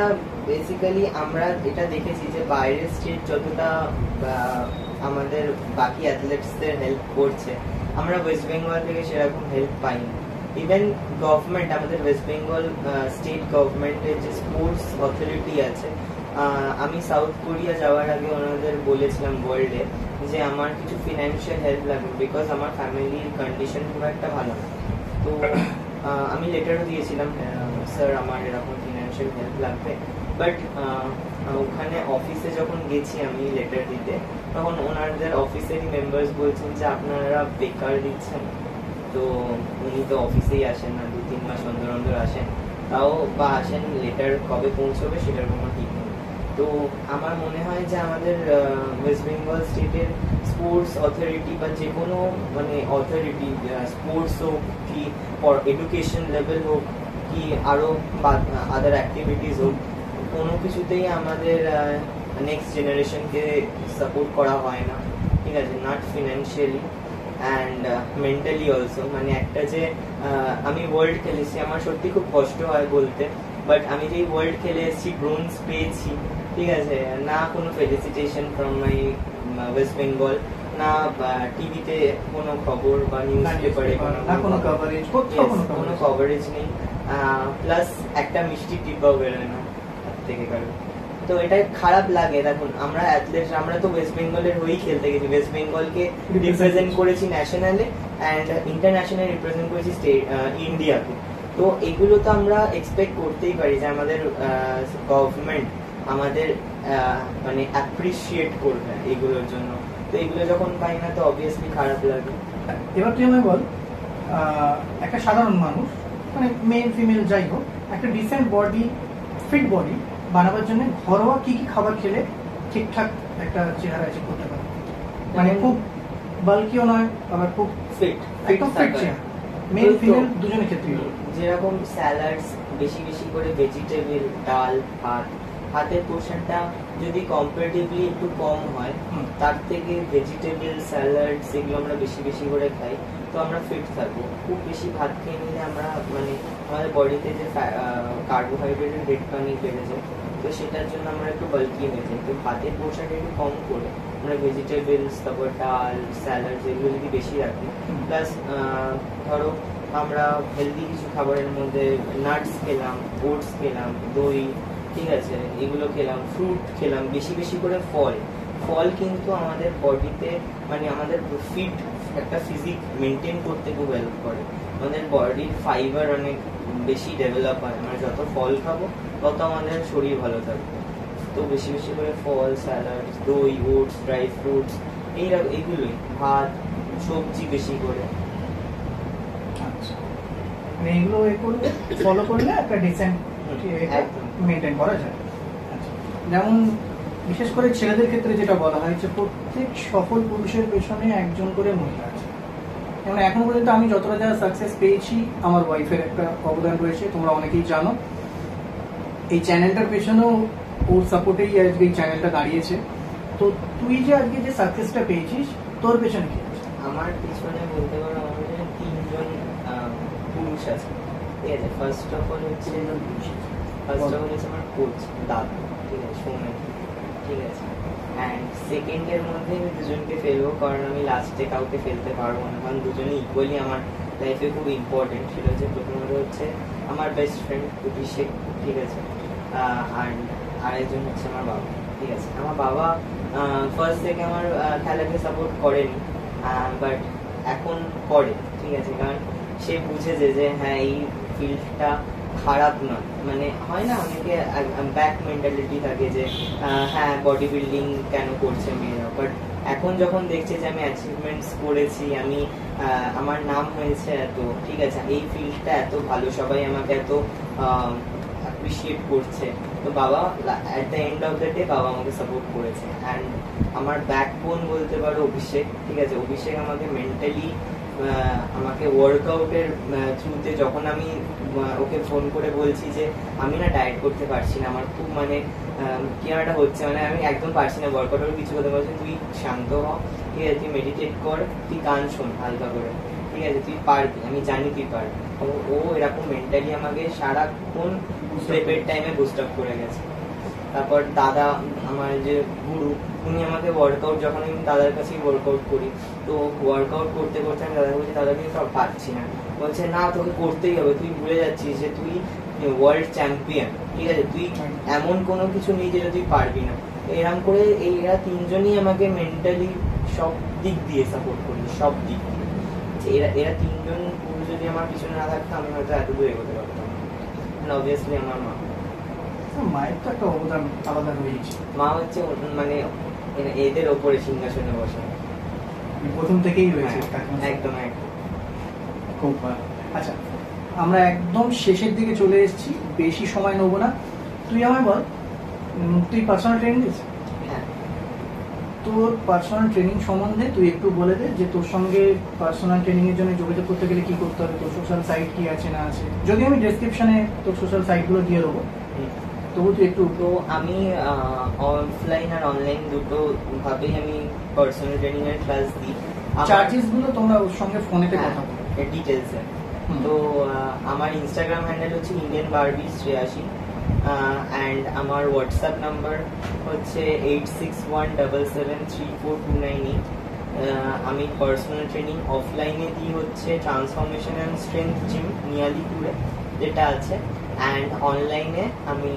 B: বেসিক্যালি আমরা এটা দেখেছি যে বাইরের স্টেট যতটা আমাদের বাকি অ্যাথলেটসদের হেল্প করছে, আমরা ওয়েস্ট বেঙ্গল থেকে সেরকম হেল্প পাইনি। ইভেন গভর্নমেন্ট, আমাদের ওয়েস্ট বেঙ্গল স্টেট গভর্নমেন্টের যে স্পোর্টস অথরিটি আছে, আমি সাউথ কোরিয়া যাওয়ার আগে ওনাদের বলেছিলাম ওয়ার্ল্ডে যে আমার কিছু ফিনান্সিয়াল হেল্প লাগবে, বিকজ আমার ফ্যামিলির কন্ডিশন খুব একটা ভালো না। তো আমি লেটারও দিয়েছিলাম, স্যার আমার এরকম ফিনান্সিয়াল হেল্প লাগবে। বাট ওখানে অফিসে যখন গেছি আমি লেটার দিতে, তখন ওনাদের অফিসেরই মেম্বার্স বলছেন যে আপনারা বেকার দিচ্ছেন, তো উনি তো অফিসেই আসেন না, 2-3 মাস অন্তর অন্তর আসেন, তাও বা আসেন, লেটার কবে পৌঁছবে সেটার কোনো ঠিক নেই। তো আমার মনে হয় যে আমাদের ওয়েস্ট বেঙ্গল স্টেটের স্পোর্টস অথরিটি বা যে কোনো মানে অথরিটি, স্পোর্টস হোক কি এডুকেশন লেভেল হোক কি আরও আদার অ্যাক্টিভিটিস হোক, কোনো কিছুতেই আমাদের নেক্সট জেনারেশনকে সাপোর্ট করা হয় না, ঠিক আছে? Not financially and mentally also. মানে একটা যে আমি ওয়ার্ল্ড খেলেছি, আমার সত্যি খুব কষ্ট হয় বলতে, বাট আমি যেই ওয়ার্ল্ড খেলে এসেছি, ব্রোঞ্জ পেয়েছি, ঠিক আছে, না কোনো felicitation from my West Bengal, না টিভিতে কোনো খবর বা নিউজ পেপারে কোনো কভারেজ নেই, প্লাস একটা মিষ্টি টিপাও বেরোয় না থেকে কারণ। তো এটা খারাপ লাগে। দেখুন, আমরা অ্যাথলেট, আমরা তো ওয়েস্ট বেঙ্গলের হয়েই খেলতে গেছি, ওয়েস্ট বেঙ্গলকে রিপ্রেজেন্ট করেছি ন্যাশনালে অ্যান্ড ইন্টারন্যাশনাল রিপ্রেজেন্ট করেছি ইন্ডিয়াকে। তো এগুলো তো আমরা এক্সপেক্ট করতেই পারি যে আমাদের গভর্নমেন্ট আমাদের মানে অ্যাপ্রিসিয়েট করবে এগুলোর জন্য। তো এগুলো যখন পাই না তো অবভিয়াসলি খারাপ লাগে।
A: এবার তুই আমায় বল, একটা সাধারণ মানুষ, মানে মেল ফিমেল যাই হোক, একটা ডিসেন্ট বডি, ফিট বডি বানাবার জন্য ঘরোয়া কি কি খাবার খেলে ঠিকঠাক একটা চেহারা অ্যাচিভ করতে পারে? মানে খুব বাল্কিও নয়, আবার খুব
B: ফিট,
A: একদম ফিট চেহারা, মেল ফিমেল দুজনের ক্ষেত্রে।
B: যেরকম স্যালাডস, বেশি বেশি করে ভেজিটেবল, ডাল, ভাত, ভাতের পোর্শনটা যদি কম্পারেটিভলি একটু কম হয়, তার থেকে ভেজিটেবল, স্যালাডস এগুলো আমরা বেশি বেশি করে খাই, তো আমরা ফিট থাকবো। খুব বেশি ভাত খেয়ে নিলে আমরা মানে আমাদের বডিতে যে কার্বোহাইড্রেটের রেট অনেক বেড়ে যায়, তো সেটার জন্য আমরা একটু বাল্কি হয়ে যাই। তো ভাতের পোর্শনটা একটু কম করে আমরা ভেজিটেবলস, তারপর ডাল, স্যালাডস এগুলো যদি বেশি রাখি, প্লাস ধরো আমরা হেলদি কিছু খাবারের মধ্যে নাটস খেলাম, ওটস খেলাম, দই, ঠিক আছে, এগুলো খেলাম, ফ্রুট খেলাম, বেশি বেশি করে ফল। ফল কিন্তু আমাদের বডিতে মানে আমাদের ফিট একটা ফিজিক মেনটেন করতে খুব হেল্প করে। আমাদের বডির ফাইবার অনেক বেশি ডেভেলপ হয়, আমরা যত ফল খাবো তত আমাদের শরীর ভালো থাকবে। তো বেশি বেশি করে ফল, স্যালাড, দই, ওটস, ড্রাই ফ্রুটস, এইগুলোই, ভাত, সবজি বেশি করে।
A: আচ্ছা, মানে এগুলো ফলো করলে একটা ডিসেন্ট মেনটেন করা যায়। আচ্ছা, যেমন বিশেষ করে ছেলেদের ক্ষেত্রে যেটা বলা হয় যে প্রত্যেক সফল পুরুষের পেছনে একজন করে মহিলা আছে। যেমন এখন পর্যন্ত আমি যতটা যারা সাকসেস পেয়েছি, আমার ওয়াইফের একটা অবদান রয়েছে, তোমরা অনেকেই জানো। এই চ্যানেলটার পেছনেও ওর সাপোর্টেই আজকে এই চ্যানেলটা দাঁড়িয়েছে। তো তুই যে আজকে যে সাকসেসটা পেয়েছিস, তোর পেছনে কি আছে?
B: আমার পিছনে বলতে পারো আমাদের 3জন পুরুষ আছে, ঠিক আছে। ফার্স্ট অফ অল হচ্ছে আমার কোচ দাদা, ঠিক আছে, সৌমেন, ঠিক আছে। অ্যান্ড সেকেন্ডের মধ্যে আমি দুজনকে ফেলবো, কারণ আমি লাস্টে কাউকে ফেলতে পারবো না, কারণ দুজনে ইকুয়ালি আমার লাইফে খুব ইম্পর্টেন্ট। সেটা হচ্ছে প্রথমত হচ্ছে আমার বেস্ট ফ্রেন্ড অভিষেক, ঠিক আছে, আর আরেকজন হচ্ছে আমার বাবা, ঠিক আছে। আমার বাবা ফার্স্ট থেকে আমার খেলাকে সাপোর্ট করেনি, বাট এখন করে, ঠিক আছে, কারণ সে বুঝেছে যে হ্যাঁ এই ফিল্ডটা খারাপ নয়। মানে হয় না অনেকে ব্যাক মেন্টালিটি থাকে যে হ্যাঁ বডি বিল্ডিং কেন করছে মেয়েরা, বাট এখন যখন দেখছে যে আমি অ্যাচিভমেন্টস করেছি, আমি আমার নাম হয়েছে এত, ঠিক আছে, এই ফিল্ডটা এত ভালো, সবাই আমাকে এত অ্যাপ্রিসিয়েট করছে, তো বাবা at the end of the day বাবা আমাকে সাপোর্ট করেছে। অ্যান্ড আমার ব্যাকবোন বলতে পারো অভিষেক, ঠিক আছে। অভিষেক আমাকে মেন্টালি আমাকে ওয়ার্কআউটের থ্রুতে, যখন আমি ওকে ফোন করে বলছি যে আমি না ডায়েট করতে পারছি না, আমার খুব মানে কি একটা হচ্ছে, মানে আমি একদম পারছি না ওয়ার্কআউটের কিছু করতে পারছি, তুই শান্ত হ, ঠিক আছে, তুই মেডিটেট কর, তুই গান শোন হালকা করে, ঠিক আছে, তুই পারবি, আমি জানি তুই পারবি। ও এরকম মেন্টালি আমাকে সারাক্ষণ প্রেপের টাইমে বুস্ট আপ করে গেছে। তারপর দাদা আমার যে গুরু, উনি আমাকে ওয়ার্কআউট, যখন আমি দাদার কাছেই ওয়ার্কআউট করি, তো ওয়ার্কআউট করতে করতে আমি দাদাকে বলছি দাদা কিন্তু সব পারছি না, বলছে না তোকে করতেই হবে, তুই ভুলে যাচ্ছিস যে তুই ওয়ার্ল্ড চ্যাম্পিয়ন, ঠিক আছে, তুই এমন কোনো কিছু নেই যেটা তুই পারবি না। এরকম করে এরা তিনজনই আমাকে মেন্টালি সব দিক দিয়ে সাপোর্ট করি, সব দিক দিয়ে। এরা তিনজন পুরো যদি আমার পিছনে না থাকতো আমি হয়তো এত দূর এগোতে পারতাম না। অবভিয়াসলি আমার মা,
A: মায়ের তো একটা অবদান আলাদা রয়েছে।
B: মা হচ্ছে মানে এদের ওপরে সিংহাসনে বসে,
A: প্রথম থেকেই রয়েছে।
B: একদম একদম।
A: খুব ভালো। আচ্ছা, আমরা একদম শেষের দিকে চলে এসেছি, বেশি সময় নেবো না। তুই আমায় বল, তুই পার্সোনাল ট্রেনিং দিস?
B: হ্যাঁ।
A: তোর পার্সোনাল ট্রেনিং সম্বন্ধে তুই একটু বলে দে, যে তোর সঙ্গে পার্সোনাল ট্রেনিং এর জন্য যোগাযোগ করতে গেলে কি করতে হবে, তোর সোশ্যাল সাইট কি আছে না আছে। যদি আমি ডেসক্রিপশনে তোর সোশ্যাল সাইটগুলো দিয়ে দেবো, তবু তুই একটু।
B: তো আমি অফলাইন আর অনলাইন দুটো ভাবেই আমি পার্সোনাল ট্রেনিং এর ক্লাস দিই।
A: চার্জেস গুলো তোমরা ওর সঙ্গে ফোনেতে কথা বলো
B: ডিটেলসে। তো আমার ইনস্টাগ্রাম হ্যান্ডেল হচ্ছে ইন্ডিয়ান বারবি 83, অ্যান্ড আমার হোয়াটসঅ্যাপ নাম্বার হচ্ছে 8617734298। আমি পার্সোনাল ট্রেনিং অফলাইনে দিই হচ্ছে ট্রান্সফরমেশন অ্যান্ড স্ট্রেংথ জিম নিয়ালিপুরে যেটা আছে, অ্যান্ড অনলাইনে আমি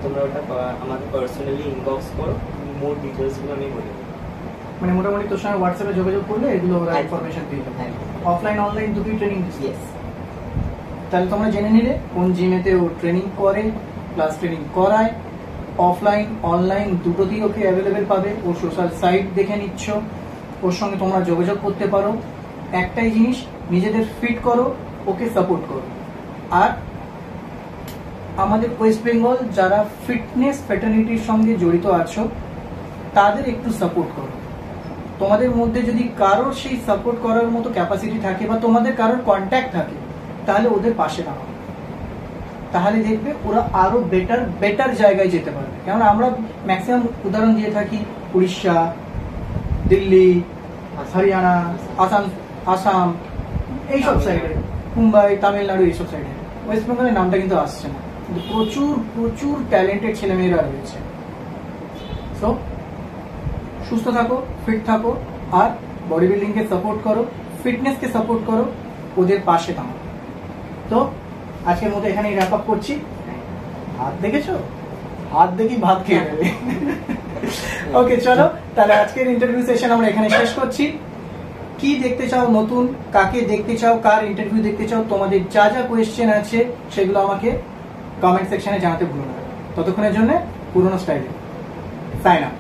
B: তোমরা ওটা আমাকে পার্সোনালি ইনবক্স করো, মোর ডিটেলসগুলো আমি বলে দেবো।
A: মানে মোটামুটি তোর সঙ্গে হোয়াটসঅ্যাপে যোগাযোগ করলে এগুলো ওরা ইনফরমেশন দিয়ে দেবে। অফলাইন অনলাইন দুটোই ট্রেনিং দিচ্ছি।
B: ইয়েস।
A: তাহলে তোমরা জেনে নিলে কোন জিমেতে ও ট্রেনিং করে প্লাস ট্রেনিং করায়। অফলাইন অনলাইন দুটোতেই ওকে অ্যাভেলেবেল পাবে। ও সোশ্যাল সাইট দেখে নিচ্ছ, ওর সঙ্গে তোমরা যোগাযোগ করতে পারো। একটাই জিনিস, নিজেদের ফিট করো, ওকে সাপোর্ট করো। আর আমাদের ওয়েস্ট বেঙ্গল যারা ফিটনেস ফ্যাটার্নিটির সঙ্গে জড়িত আছো, তাদের একটু সাপোর্ট করো। তোমাদের মধ্যে যদি কারোর সেই সাপোর্ট করার মতো ক্যাপাসিটি থাকে বা তোমাদের কারোর কন্ট্যাক্ট থাকে, তাহলে ওদের পাশে দাঁড়াও। তাহলে দেখবে ওরা আরো বেটার জায়গায় যেতে পারবে। কারণ আমরা ম্যাক্সিমাম উদাহরণ দিয়ে থাকি উড়িষ্যা, দিল্লি, হরিয়ানা, আসাম এইসব সাইডে, মুম্বাই, তামিলনাড়ু এইসব সাইডে। ওয়েস্ট বেঙ্গলের নামটা কিন্তু আসছে না, কিন্তু প্রচুর প্রচুর ট্যালেন্টেড ছেলেমেয়েরা রয়েছে। সো সুস্থ থাকো, ফিট থাকো, আর বডি বিল্ডিংকে সাপোর্ট করো, ফিটনেসকে সাপোর্ট করো, ওদের পাশে দাঁড়াও। তো আজকের মতো এখানেই র্যাপ আপ করছি। হাত দেখেছো? হাত দেখি ভাত খেয়ে নেবে। ওকে, চলো তাহলে আজকের ইন্টারভিউ সেশন আমরা এখানে শেষ করছি। কি দেখতে চাও নতুন, কাকে দেখতে চাও, কার ইন্টারভিউ দেখতে চাও, তোমাদের যা যা কোয়েশ্চেন আছে সেগুলো আমাকে কমেন্ট সেকশনে জানাতে ভুলো না। ততক্ষণের জন্য পুরোনো স্টাইলে সাইন আপ।